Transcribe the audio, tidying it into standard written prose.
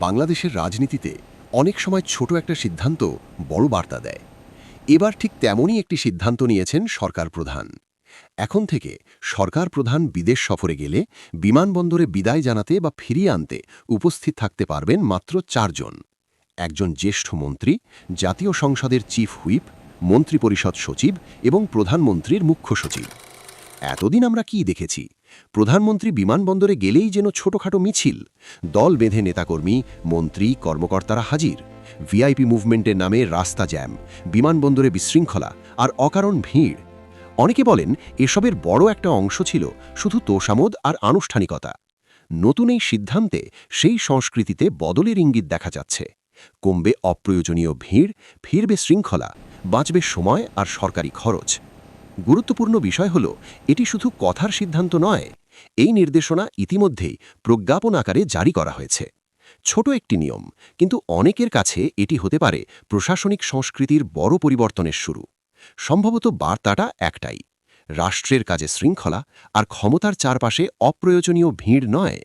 বাংলাদেশের রাজনীতিতে অনেক সময় ছোট একটা সিদ্ধান্ত বড় বার্তা দেয়। এবার ঠিক তেমনই একটি সিদ্ধান্ত নিয়েছেন সরকার প্রধান। এখন থেকে সরকার প্রধান বিদেশ সফরে গেলে বিমানবন্দরে বিদায় জানাতে বা ফিরিয়ে আনতে উপস্থিত থাকতে পারবেন মাত্র ৪ জন। একজন জ্যেষ্ঠ মন্ত্রী, জাতীয় সংসদের চিফ হুইপ, মন্ত্রিপরিষদ সচিব এবং প্রধানমন্ত্রীর মুখ্য সচিব। এতদিন আমরা কি দেখেছি? প্রধানমন্ত্রী বিমানবন্দরে গেলেই যেন ছোটখাটো মিছিল, দল বেঁধে নেতাকর্মী, মন্ত্রী, কর্মকর্তারা হাজির, ভিআইপি মুভমেন্টের নামে রাস্তা জ্যাম, বিমানবন্দরে বিশৃঙ্খলা আর অকারণ ভিড়। অনেকে বলেন এসবের বড় একটা অংশ ছিল শুধু তোষামোদ আর আনুষ্ঠানিকতা। নতুন এই সিদ্ধান্তে সেই সংস্কৃতিতে বদলের ইঙ্গিত দেখা যাচ্ছে। কমবে অপ্রয়োজনীয় ভিড়, ফিরবে শৃঙ্খলা, বাঁচবে সময় আর সরকারি খরচ। গুরুত্বপূর্ণ বিষয় হল এটি শুধু কথার সিদ্ধান্ত নয়, এই নির্দেশনা ইতিমধ্যেই প্রজ্ঞাপন আকারে জারি করা হয়েছে। ছোট একটি নিয়ম, কিন্তু অনেকের কাছে এটি হতে পারে প্রশাসনিক সংস্কৃতির বড় পরিবর্তনের শুরু। সম্ভবত বার্তাটা একটাই: রাষ্ট্রের কাজে শৃঙ্খলা আর ক্ষমতার চারপাশে অপ্রয়োজনীয় ভিড় নয়।